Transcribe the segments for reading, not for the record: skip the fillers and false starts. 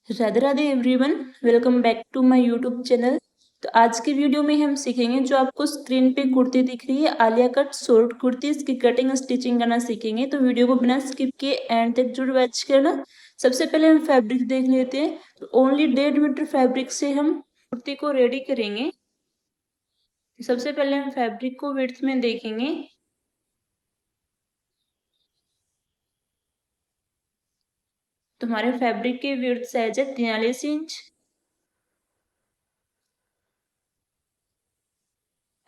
Radhe Radhe everyone, welcome back to my YouTube channel. तो आज के वीडियो में हम सीखेंगे, जो आपको स्क्रीन पे कुर्ती दिख रही है आलिया कट शॉर्ट कुर्ती, इसकी कटिंग स्टिचिंग करना सीखेंगे। तो वीडियो को बिना स्किप किए एंड तक जरूर वॉच करना। सबसे पहले हम फैब्रिक देख लेते हैं। तो ओनली 1.5 मीटर फैब्रिक से हम कुर्ती को रेडी करेंगे। सबसे पहले हम फैब्रिक को विड्थ में देखेंगे। तो हमारे फैब्रिक की विड्थ साइज है 43 इंच।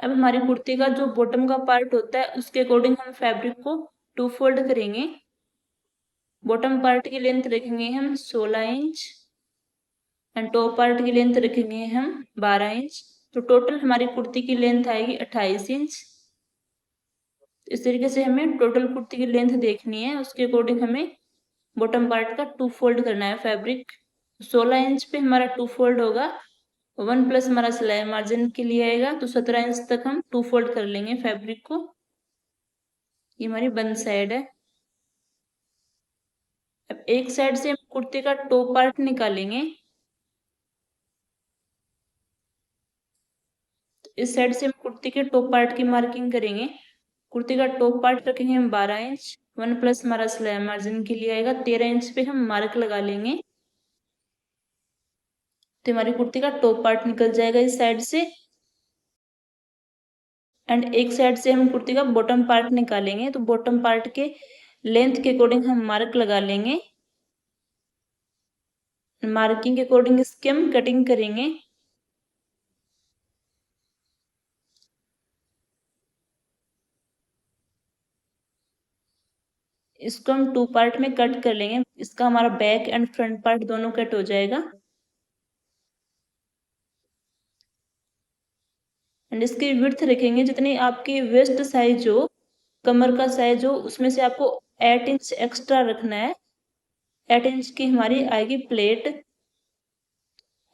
अब हमारी कुर्ती का जो बॉटम का पार्ट होता है उसके अकॉर्डिंग हम फैब्रिक को 2 फोल्ड करेंगे। बॉटम पार्ट की लेंथ रखेंगे हम 16 इंच एंड टॉप पार्ट की लेंथ रखेंगे हम 12 इंच। तो टोटल हमारी कुर्ती की लेंथ आएगी 28 इंच। इस तरीके से हमें टोटल कुर्ती की लेंथ देखनी है, उसके अकॉर्डिंग हमें बॉटम पार्ट का 2 फोल्ड करना है फैब्रिक। 16 इंच पे हमारा 2 फोल्ड होगा, 1 प्लस हमारा सिलाई मार्जिन के लिए आएगा। तो 17 इंच तक हम 2 फोल्ड कर लेंगे फैब्रिक को। ये हमारी बंद साइड है। अब एक साइड से हम कुर्ती का टॉप पार्ट निकालेंगे। इस साइड से हम कुर्ती के टॉप पार्ट की मार्किंग करेंगे। कुर्ती का टॉप पार्ट रखेंगे हम 12 इंच, 1 प्लस हमारा सिलाई मार्जिन के लिए आएगा। 13 इंच पे हम मार्क लगा लेंगे। तो हमारी कुर्ती का टॉप पार्ट निकल जाएगा इस साइड से। एंड एक साइड से हम कुर्ती का बॉटम पार्ट निकालेंगे। तो बॉटम पार्ट के लेंथ के अकॉर्डिंग हम मार्क लगा लेंगे। मार्किंग के अकॉर्डिंग इसकी हम कटिंग करेंगे। इसको हम 2 पार्ट में कट कर लेंगे। इसका हमारा बैक एंड फ्रंट पार्ट दोनों कट हो जाएगा। एंड इसकी विड्थ रखेंगे जितनी आपकी वेस्ट साइज हो, कमर का साइज हो, उसमें से आपको 8 इंच एक्स्ट्रा रखना है। 8 इंच की हमारी आएगी प्लेट।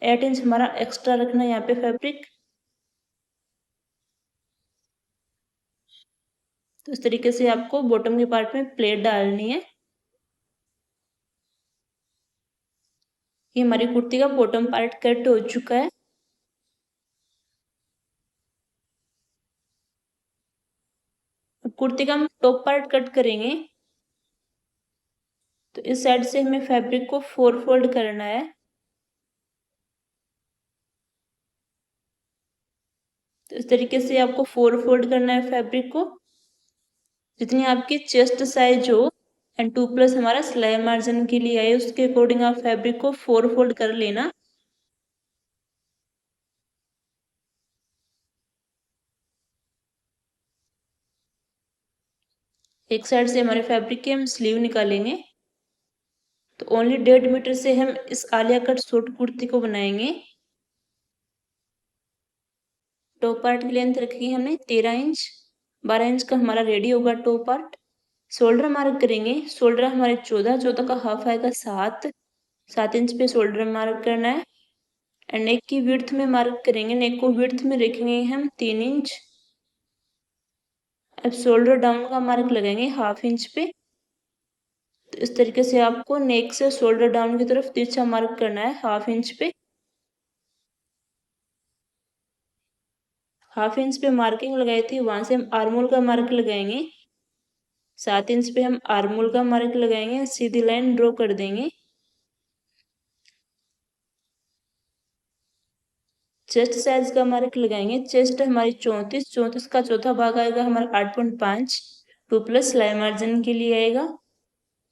8 इंच हमारा एक्स्ट्रा रखना है यहाँ पे फैब्रिक। तो इस तरीके से आपको बॉटम के पार्ट में प्लेट डालनी है। ये हमारी कुर्ती का बॉटम पार्ट कट हो चुका है। अब कुर्ती का हम टॉप पार्ट कट करेंगे। तो इस साइड से हमें फैब्रिक को 4 फोल्ड करना है। तो इस तरीके से आपको 4 फोल्ड करना है फैब्रिक को। जितनी आपकी चेस्ट साइज हो एंड 2 प्लस हमारा सिलाई मार्जिन के लिए आए, उसके अकॉर्डिंग आप फैब्रिक को 4 फोल्ड कर लेना। एक साइड से हमारे फैब्रिक के हम स्लीव निकालेंगे। तो ओनली 1.5 मीटर से हम इस आलिया कट शॉर्ट कुर्ती को बनाएंगे। टॉप पार्ट की लेंथ रखी हमने 13 इंच। 12 इंच का हमारा रेडी होगा टॉप पार्ट। शोल्डर मार्क करेंगे। शोल्डर हमारे 14, 14 का हाफ आएगा 7। 7 इंच पे शोल्डर मार्क करना है। एंड नेक की विड्थ में मार्क करेंगे। नेक को विड्थ में रखेंगे हम 3 इंच। अब शोल्डर डाउन का मार्क लगाएंगे हाफ इंच पे। तो इस तरीके से आपको नेक से शोल्डर डाउन की तरफ तिरछा मार्क करना है हाफ इंच पे। हाफ इंच पे मार्किंग लगाई थी, वहां से हम आर्मोल का मार्क लगाएंगे। 7 इंच पे हम आर्मोल का मार्क लगाएंगे। सीधी लाइन ड्रॉ कर देंगे। चेस्ट साइज का मार्क लगाएंगे। चेस्ट हमारी 34, 34 का चौथा भाग आएगा हमारा 8.5, 2 प्लस सिलाई मार्जिन के लिए आएगा।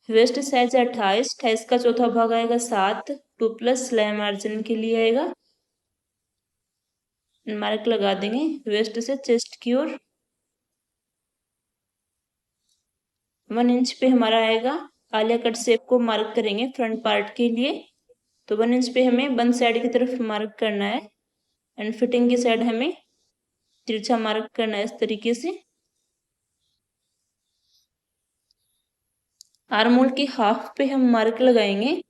वेस्ट साइज 28, 28 का चौथा भाग आएगा 7, 2 प्लस सिलाई मार्जिन के लिए आएगा। मार्क लगा देंगे वेस्ट से चेस्ट की ओर। 1 इंच पे हमारा आएगा। आलिया कट शेप को मार्क करेंगे फ्रंट पार्ट के लिए। तो 1 इंच पे हमें बंद साइड की तरफ मार्क करना है एंड फिटिंग की साइड हमें तिरछा मार्क करना है इस तरीके से। आर्मोल की हाफ पे हम मार्क लगाएंगे।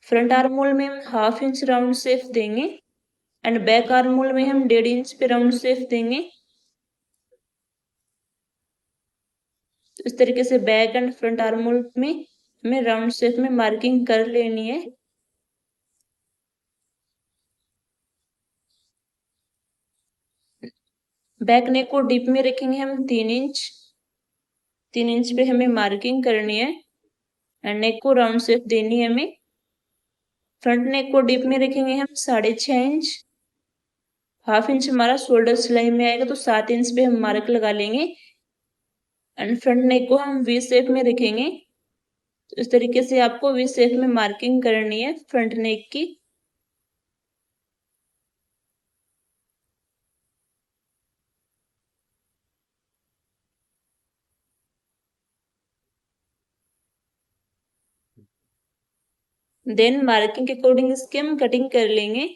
फ्रंट आर्मोल में हम हाफ इंच राउंड शेप देंगे एंड बैक आर्मोल में हम 1.5 इंच पे राउंड शेप देंगे। इस तरीके से back and front arm hole में हमें राउंड शेप में मार्किंग कर लेनी है। बैक नेक को डीप में रखेंगे हम 3 इंच। 3 इंच पे हमें मार्किंग करनी है एंड नेक को राउंड शेप देनी है हमें। फ्रंट नेक को डीप में रखेंगे हम 6.5 इंच। हाफ इंच हमारा शोल्डर सिलाई में आएगा, तो 7 इंच पे हम मार्क लगा लेंगे एंड फ्रंट नेक को हम वी शेप में रखेंगे। तो इस तरीके से आपको वी शेप में मार्किंग करनी है फ्रंट नेक की। देन मार्किंग के अकॉर्डिंग इसकी हम कटिंग कर लेंगे।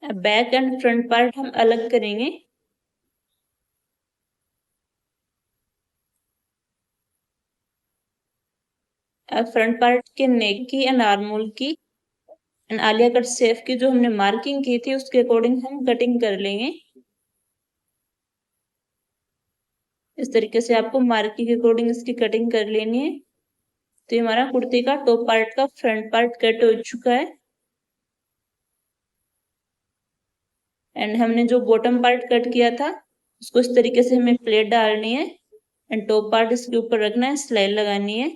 बैक एंड फ्रंट पार्ट हम अलग करेंगे। फ्रंट पार्ट के नेक की एंड आर्म होल की एंड आलिया कट शेप की जो हमने मार्किंग की थी उसके अकॉर्डिंग हम कटिंग कर लेंगे। इस तरीके से आपको मार्किंग के अकॉर्डिंग इसकी कटिंग कर लेनी है। तो ये हमारा कुर्ती का टॉप पार्ट का फ्रंट पार्ट कट हो चुका है एंड हमने जो बॉटम पार्ट कट किया था उसको इस तरीके से हमें प्लेट डालनी है एंड टॉप पार्ट इसके ऊपर रखना है, सिलाई लगानी है।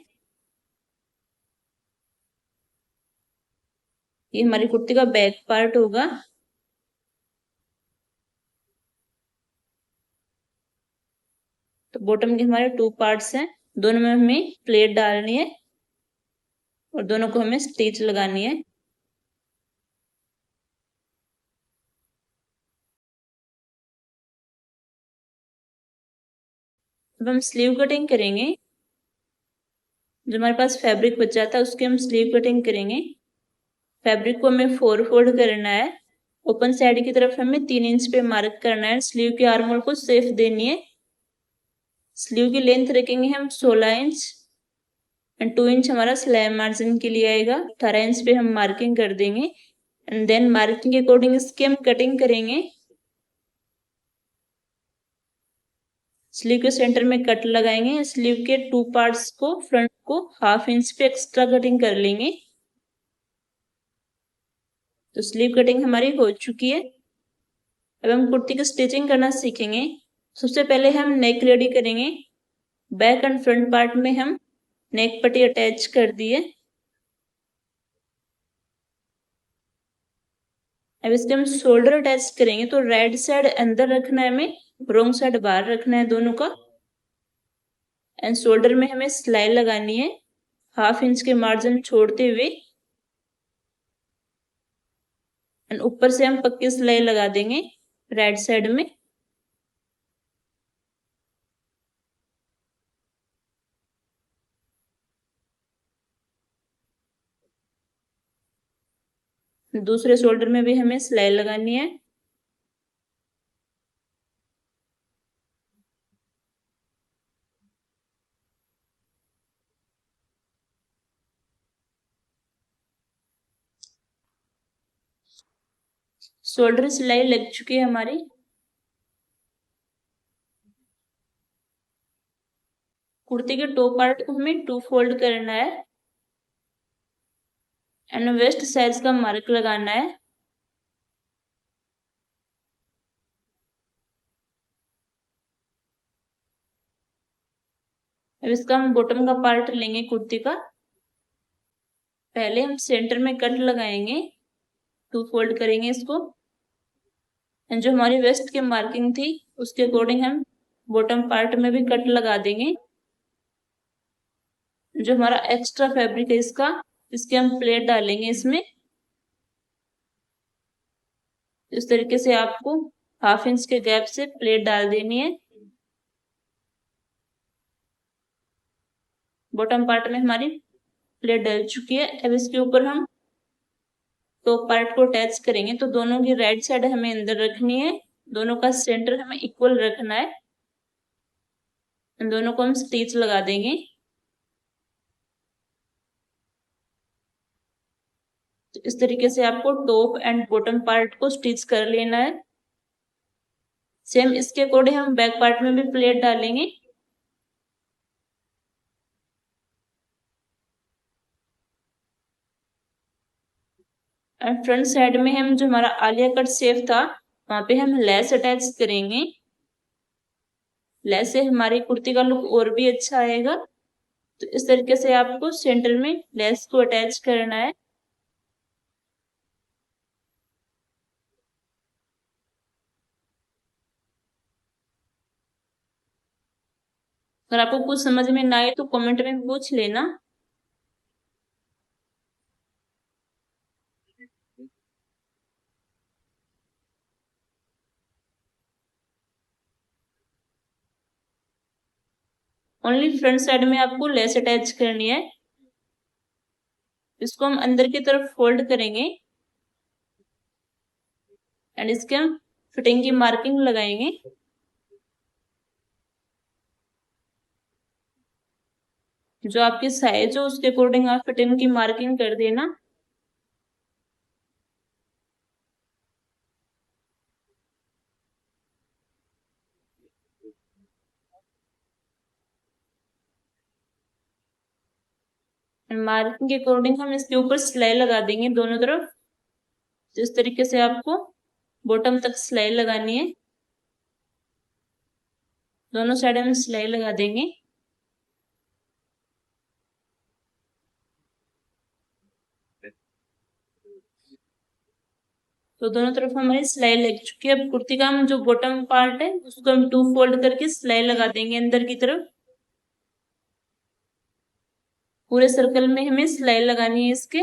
ये हमारी कुर्ती का बैक पार्ट होगा। तो बॉटम के हमारे 2 पार्ट्स हैं, दोनों में हमें प्लेट डालनी है और दोनों को हमें स्टिच लगानी है। अब हम स्लीव कटिंग करेंगे। जो हमारे पास फैब्रिक बचा था उसकी हम स्लीव कटिंग करेंगे। फैब्रिक को हमें 4 फोल्ड करना है। ओपन साइड की तरफ हमें 3 इंच पे मार्क करना है। स्लीव के आर्म होल को शेप देनी है। स्लीव की लेंथ रखेंगे हम 16 इंच एंड 2 इंच हमारा सिलाई मार्जिन के लिए आएगा। 18 इंच पे हम मार्किंग कर देंगे एंड देन मार्किंग के अकॉर्डिंग इसकी हम कटिंग करेंगे। स्लीव के सेंटर में कट लगाएंगे। स्लीव के 2 पार्ट्स को फ्रंट को हाफ इंच पे एक्स्ट्रा कटिंग कर लेंगे। तो स्लीव कटिंग हमारी हो चुकी है। अब हम कुर्ती की स्टिचिंग करना सीखेंगे। सबसे पहले हम नेक रेडी करेंगे। बैक एंड फ्रंट पार्ट में हम नेक पट्टी अटैच कर दिए। अब इसके हम शोल्डर अटैच करेंगे। तो राइट साइड अंदर रखना है हमें, रॉन्ग साइड बाहर रखना है दोनों का। एंड शोल्डर में हमें सिलाई लगानी है हाफ इंच के मार्जिन छोड़ते हुए एंड ऊपर से हम पक्की सिलाई लगा देंगे राइट साइड में। दूसरे शोल्डर में भी हमें सिलाई लगानी है। शोल्डर सिलाई लग चुकी है हमारी। कुर्ती के टॉप पार्ट को हमें 2 फोल्ड करना है एंड वेस्ट साइज का मार्क लगाना है। अब इसका हम बॉटम का पार्ट लेंगे कुर्ती का। पहले हम सेंटर में कट लगाएंगे, 2 फोल्ड करेंगे इसको एंड जो हमारी वेस्ट की मार्किंग थी उसके अकॉर्डिंग हम बॉटम पार्ट में भी कट लगा देंगे। जो हमारा एक्स्ट्रा फैब्रिक है इसका, इसके हम प्लेट डालेंगे इसमें। इस तरीके से आपको हाफ इंच के गैप से प्लेट डाल देनी है। बॉटम पार्ट में हमारी प्लेट डल चुकी है। अब इसके ऊपर हम टॉप पार्ट को अटैच करेंगे। तो दोनों की राइट साइड हमें अंदर रखनी है, दोनों का सेंटर हमें इक्वल रखना है। दोनों को हम स्टिच लगा देंगे। इस तरीके से आपको टॉप एंड बॉटम पार्ट को स्टिच कर लेना है। सेम इसके अकॉर्डिंग हम बैक पार्ट में भी प्लेट डालेंगे। एंड फ्रंट साइड में हम जो हमारा आलिया कट शेप था वहां पे हम लेस अटैच करेंगे। लेस से हमारी कुर्ती का लुक और भी अच्छा आएगा। तो इस तरीके से आपको सेंटर में लेस को अटैच करना है। अगर आपको कुछ समझ में ना आए तो कमेंट में पूछ लेना। ओनली फ्रंट साइड में आपको लेस अटैच करनी है। इसको हम अंदर की तरफ फोल्ड करेंगे एंड इसके हम फिटिंग की मार्किंग लगाएंगे। जो आपकी साइज हो उसके अकॉर्डिंग आप फिटिंग की मार्किंग कर देना। मार्किंग के अकॉर्डिंग हम इसके ऊपर सिलाई लगा देंगे दोनों तरफ। जिस तरीके से आपको बॉटम तक सिलाई लगानी है, दोनों साइड में सिलाई लगा देंगे। तो दोनों तरफ हमारी सिलाई लग चुकी है। अब कुर्ती का हम जो बॉटम पार्ट है उसको हम 2 फोल्ड करके सिलाई लगा देंगे अंदर की तरफ। पूरे सर्कल में हमें सिलाई लगानी है इसके।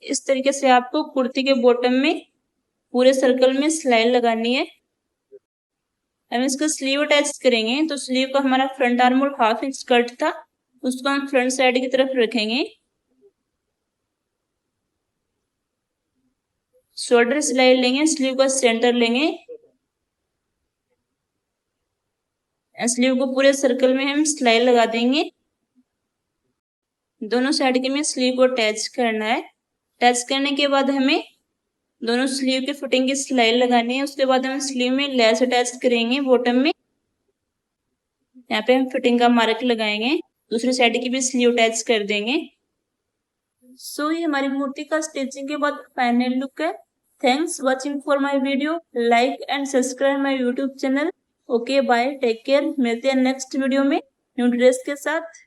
इस तरीके से आपको कुर्ती के बॉटम में पूरे सर्कल में सिलाई लगानी है। हम इसका स्लीव अटैच करेंगे। तो स्लीव का हमारा फ्रंट आर्म और हाफ इंच कट था, उसको हम फ्रंट साइड की तरफ रखेंगे। शोल्डर सिलाई लेंगे, स्लीव का सेंटर लेंगे। स्लीव को पूरे सर्कल में हम सिलाई लगा देंगे। दोनों साइड के में स्लीव को अटैच करना है। अटैच करने के बाद हमें दोनों स्लीव के फिटिंग की सिलाई लगानी है। उसके बाद हम स्लीव में लेस अटैच करेंगे बॉटम में। यहाँ पे हम फिटिंग का मार्क लगाएंगे। दूसरी साइड की भी स्लीव अटैच कर देंगे। सो ये हमारी कुर्ती का स्टिचिंग के बाद फाइनल लुक है। Thanks watching for my video. Like and subscribe my YouTube channel. Okay bye, take care. मिलते हैं नेक्स्ट वीडियो में न्यू ड्रेस के साथ।